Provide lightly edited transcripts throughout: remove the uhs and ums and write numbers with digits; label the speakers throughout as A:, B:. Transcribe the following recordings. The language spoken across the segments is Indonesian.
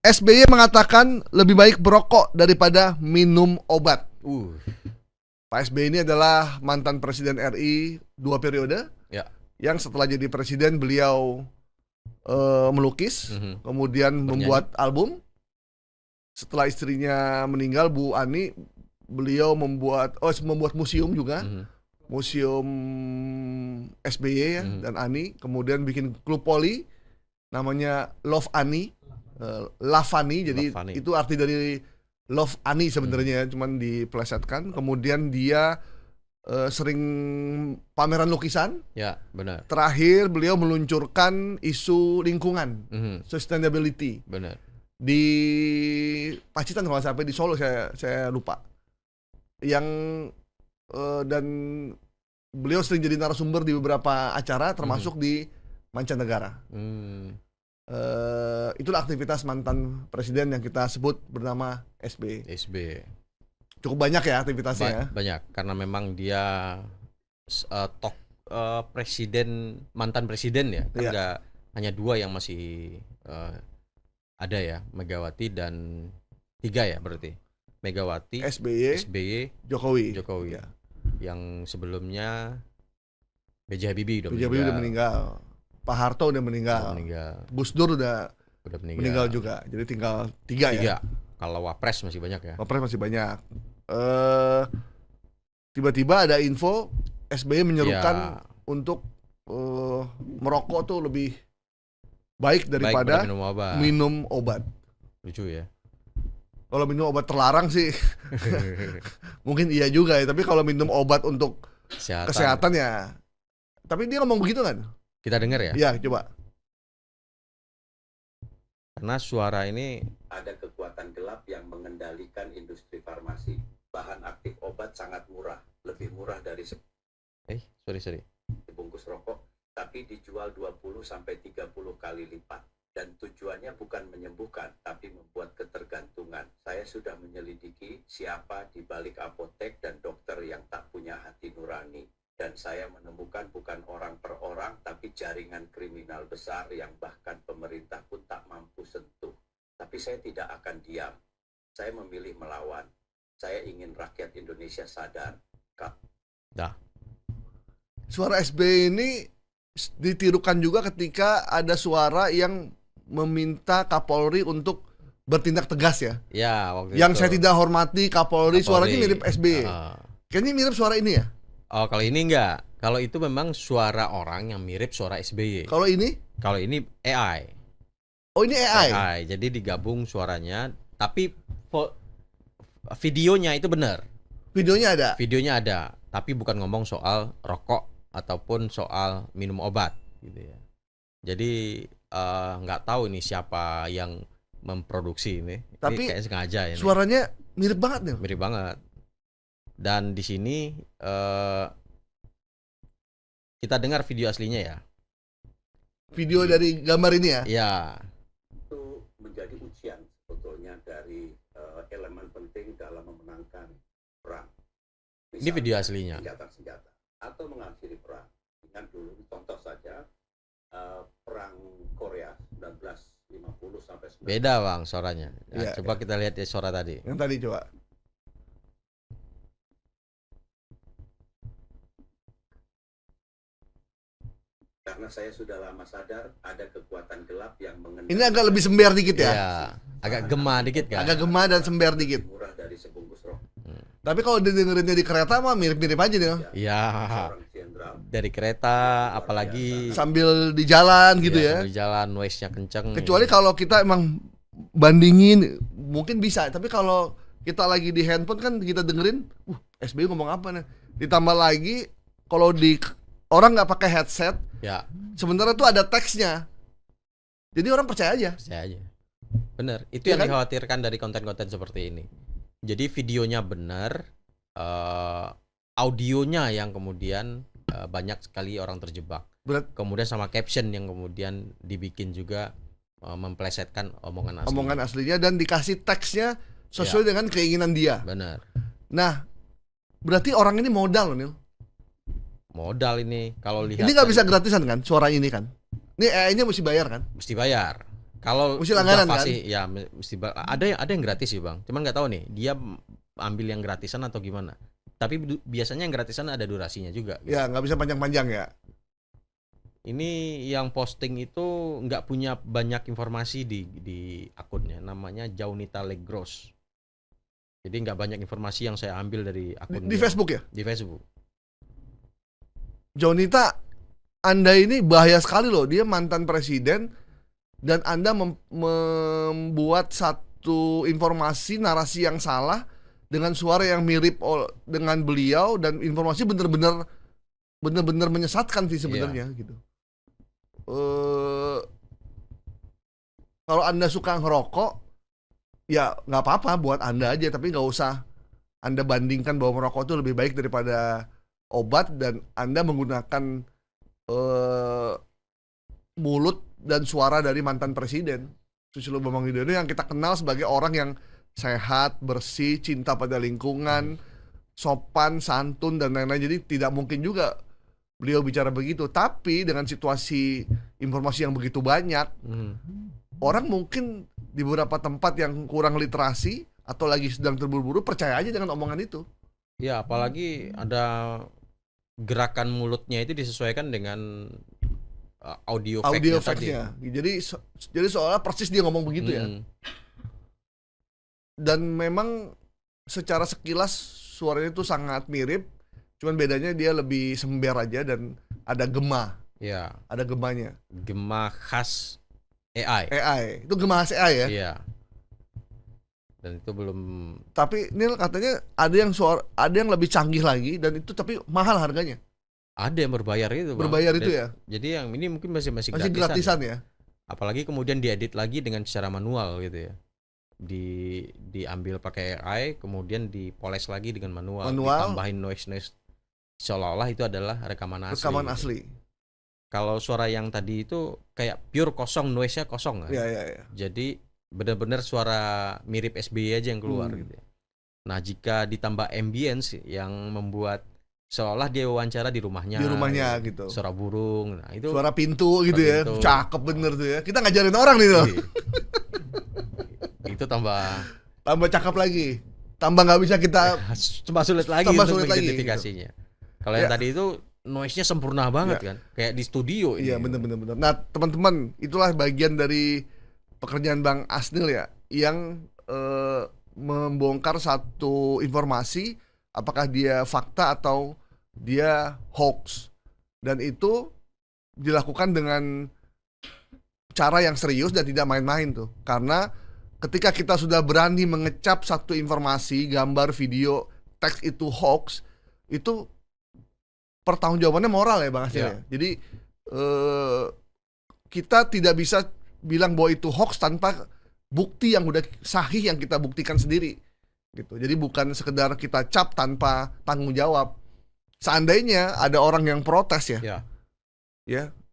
A: SBY mengatakan lebih baik berokok daripada minum obat. Pak SBY ini adalah mantan Presiden RI 2 periode.
B: Ya.
A: Yang setelah jadi presiden beliau melukis, kemudian membuat album. Setelah istrinya meninggal, Bu Ani, beliau membuat museum juga. Museum SBY ya, dan Ani. Kemudian bikin klub poli namanya Love Ani. Lavani, jadi
B: Lavani.
A: itu arti dari Love Ani sebenarnya, cuman dipelesetkan. Kemudian dia sering pameran lukisan.
B: Ya, benar.
A: Terakhir beliau meluncurkan isu lingkungan, sustainability.
B: Benar.
A: Di Pacitan kalau sampai di Solo saya lupa. Yang dan beliau sering jadi narasumber di beberapa acara, termasuk di mancanegara. Itulah aktivitas mantan presiden yang kita sebut bernama SBY. Cukup banyak ya aktivitasnya.
B: Banyak, karena memang dia mantan presiden ya. Kan nggak hanya 2 yang masih ada ya, Megawati dan 3 ya berarti. Megawati, SBY, Jokowi.
A: Ya.
B: Yang sebelumnya B.J. Habibie udah
A: meninggal. Pak Harto udah meninggal. Gus Dur udah meninggal juga. Jadi tinggal 3 ya.
B: Kalau Wapres masih banyak ya.
A: Wapres masih banyak. Tiba-tiba ada info SBY menyerukan untuk merokok tuh lebih baik daripada minum obat.
B: Lucu ya.
A: Kalau minum obat terlarang sih mungkin iya juga ya. Tapi kalau minum obat untuk kesehatan ya. Tapi dia ngomong begitu kan?
B: Kita dengar ya?
A: Iya, coba.
B: Karena suara ini
C: ada kekuatan gelap yang mengendalikan industri farmasi. Bahan aktif obat sangat murah, lebih murah dari sebungkus rokok, tapi dijual 20-30 kali lipat. Dan tujuannya bukan menyembuhkan, tapi membuat ketergantungan. Saya sudah menyelidiki siapa di balik apotek dan dokter yang tak punya hati nurani. Dan saya menemukan bukan orang per orang, tapi jaringan kriminal besar yang bahkan pemerintah pun tak mampu sentuh. Tapi saya tidak akan diam. Saya memilih melawan. Saya ingin rakyat Indonesia sadar.
A: Suara SBY ini ditirukan juga ketika ada suara yang meminta Kapolri untuk bertindak tegas ya.
B: Ya, waktu
A: yang
B: itu.
A: Saya tidak hormati Kapolri. Suaranya mirip SBY. Kayaknya mirip suara ini ya.
B: Oh, kalau ini enggak. Kalau itu memang suara orang yang mirip suara SBY.
A: Kalau ini?
B: Kalau ini AI.
A: Oh, ini AI.
B: Jadi digabung suaranya, tapi videonya itu benar.
A: Videonya
B: ada, tapi bukan ngomong soal rokok ataupun soal minum obat gitu ya. Jadi nggak tahu ini siapa yang memproduksi ini.
A: Tapi
B: ini kayak sengaja ya.
A: Suaranya mirip banget nih.
B: Mirip banget. Dan di sini kita dengar video aslinya ya.
A: Video dari gambar ini ya?
B: Iya.
C: Itu menjadi ujian sebetulnya dari elemen penting dalam memenangkan perang. Misalnya,
B: ini video aslinya.
C: Senjata-senjata atau mengakhiri perang. Ingat dulu, contoh saja perang Korea 1950 sampai 19.
B: Beda bang suaranya. Nah,
A: ya,
B: coba kita lihat ya suara tadi.
A: Yang tadi coba.
C: Karena saya sudah lama sadar ada kekuatan gelap yang mengendalikan.
A: Ini agak lebih sember dikit ya?
B: Iya, agak gema dikit kan?
A: Agak gema dan sember dikit.
C: Murah dari sebungkus rokok.
A: Tapi kalau didengerinnya di kereta mah mirip-mirip aja nih.
B: Iya. Dari kereta, apalagi
A: sambil di jalan gitu ya.
B: Sambil jalan, noise-nya kenceng.
A: Kecuali kalau kita emang bandingin, mungkin bisa. Tapi kalau kita lagi di handphone kan kita dengerin, SBY ngomong apa nih? Ditambah lagi kalau di orang nggak pakai headset,
B: ya.
A: Sementara tuh ada teksnya. Jadi orang percaya aja.
B: Bener. Itu
A: ya
B: yang
A: kan?
B: dikhawatirkan dari konten-konten seperti ini. Jadi videonya benar, audionya yang kemudian banyak sekali orang terjebak. Kemudian sama caption yang kemudian dibikin juga memplesetkan omongan aslinya.
A: Omongan aslinya dan dikasih teksnya sesuai dengan keinginan dia.
B: Benar.
A: Nah, berarti orang ini modal loh, Nil.
B: Modal ini kalau lihat.
A: Ini nggak bisa gratisan kan suara ini kan? Ini AI-nya mesti bayar kan?
B: Mesti bayar. Kalau
A: mesti langganan kan?
B: Ya mesti ada yang gratis sih Bang. Cuman nggak tahu nih dia ambil yang gratisan atau gimana. Tapi biasanya yang gratisan ada durasinya juga. Gitu.
A: Ya nggak bisa panjang-panjang ya.
B: Ini yang posting itu nggak punya banyak informasi di akunnya. Namanya Jaunita Legros. Jadi nggak banyak informasi yang saya ambil dari akun
A: di Facebook ya?
B: Di Facebook.
A: Jaunita, Anda ini bahaya sekali loh. Dia mantan presiden dan Anda membuat satu informasi narasi yang salah dengan suara yang mirip dengan beliau dan informasi benar-benar menyesatkan sih sebenarnya gitu. Kalau Anda suka ngerokok, ya nggak apa-apa buat Anda aja, tapi nggak usah Anda bandingkan bahwa merokok itu lebih baik daripada obat dan Anda menggunakan mulut dan suara dari mantan presiden Susilo Bambang Yudhoyono yang kita kenal sebagai orang yang sehat, bersih, cinta pada lingkungan, sopan, santun dan lain-lain. Jadi tidak mungkin juga beliau bicara begitu. Tapi dengan situasi informasi yang begitu banyak, orang mungkin di beberapa tempat yang kurang literasi atau lagi sedang terburu-buru percaya aja dengan omongan itu.
B: Ya, apalagi ada gerakan mulutnya itu disesuaikan dengan audio fact-nya.
A: Jadi seolah persis dia ngomong begitu ya. Dan memang secara sekilas suaranya itu sangat mirip, cuman bedanya dia lebih sember aja dan ada gema.
B: Ya.
A: Ada gemanya.
B: Gema khas AI.
A: Itu gema khas AI ya?
B: Iya. Dan itu belum.
A: Tapi Nil katanya ada yang lebih canggih lagi dan itu tapi mahal harganya.
B: Ada yang berbayar itu, Bang.
A: Berbayar itu ya.
B: Jadi yang ini mungkin masih
A: gratisan ya.
B: Apalagi kemudian diedit lagi dengan secara manual gitu ya. Diambil pakai AI, kemudian dipoles lagi dengan manual. Ditambahin noise seolah-olah itu adalah rekaman asli. Kalau suara yang tadi itu kayak pure kosong, noise-nya kosong kan.
A: Iya.
B: Jadi benar-benar suara mirip SBY aja yang keluar gitu ya. Nah, jika ditambah ambience yang membuat seolah dia wawancara di rumahnya
A: gitu.
B: Suara burung, nah itu
A: suara pintu gitu ya. Cakep bener tuh ya. Kita ngajarin orang nih tuh.
B: Itu tambah
A: cakep lagi. Tambah nggak bisa kita
B: tambah sulit lagi untuk mengidentifikasinya. Gitu. Kalau yang tadi itu noise-nya sempurna banget kan, kayak di studio.
A: Iya bener. Nah teman-teman, itulah bagian dari pekerjaan Bang Asnil ya, yang membongkar satu informasi, apakah dia fakta atau dia hoax, dan itu dilakukan dengan cara yang serius dan tidak main-main tuh, karena ketika kita sudah berani mengecap satu informasi, gambar, video, teks itu hoax, itu pertanggungjawabannya moral ya Bang Asnil ya. Jadi kita tidak bisa bilang bahwa itu hoax tanpa bukti yang udah sahih yang kita buktikan sendiri gitu. Jadi bukan sekedar kita cap tanpa tanggung jawab. Seandainya ada orang yang protes ya,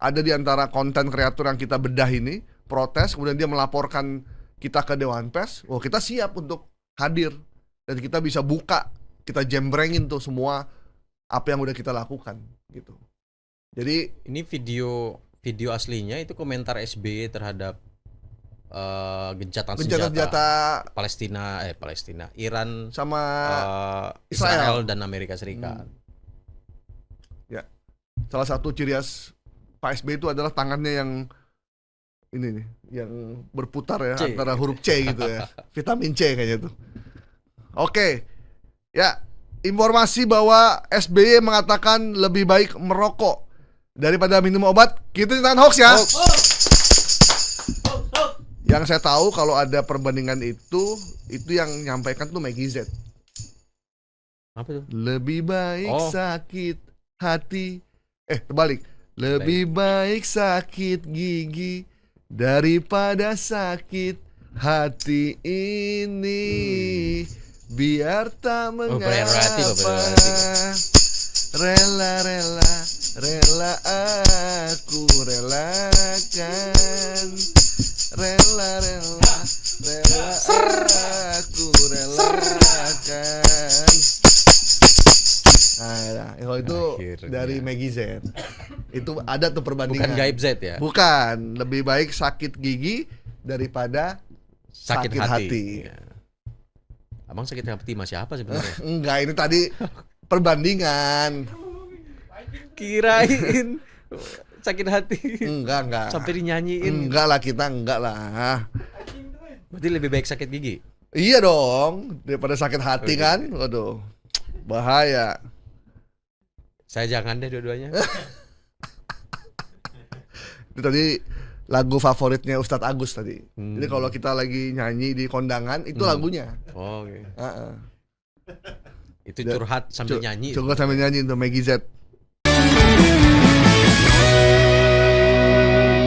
A: ada di antara konten kreator yang kita bedah ini protes, kemudian dia melaporkan kita ke Dewan Pers, kita siap untuk hadir dan kita bisa buka, kita jembrengin tuh semua apa yang udah kita lakukan gitu. Jadi
B: ini video aslinya itu komentar SBY terhadap gencatan senjata Palestina, Iran
A: sama
B: Israel dan Amerika Serikat.
A: Ya, salah satu ciri khas Pak SBY itu adalah tangannya yang ini nih, yang berputar ya, antara huruf C gitu ya, vitamin C kayaknya tuh. Oke, ya. Informasi bahwa SBY mengatakan lebih baik merokok daripada minum obat, kita nyatakan hoax ya. Yang saya tahu kalau ada perbandingan itu yang nyampaikan tuh Maggie Z.
B: Apa tuh?
A: Lebih baik sakit hati, terbalik. Lebih baik sakit gigi daripada sakit hati ini. Biar tak mengapa, rela aku relakan, rela aku relakan. Nah, itu dari Maggie Z. Itu ada tuh perbandingan.
B: Bukan Gaib Z ya?
A: Bukan, lebih baik sakit gigi daripada
B: sakit
A: sakit hati.
B: Ya. Abang sakit hati sama siapa sebenarnya?
A: Enggak, ini tadi perbandingan.
B: Kirain sakit hati.
A: Enggak.
B: Sampai dinyanyiin.
A: Enggak lah, kita enggak lah.
B: Berarti lebih baik sakit gigi.
A: Iya dong, daripada sakit hati kan. Waduh. Bahaya.
B: Saya jangan deh dua-duanya.
A: Itu tadi lagu favoritnya Ustadz Agus tadi. Jadi kalau kita lagi nyanyi di kondangan itu lagunya.
B: Oh, oke.
A: Heeh.
B: Itu curhat sambil nyanyi.
A: Curhat sambil nyanyi untuk Maggie Z.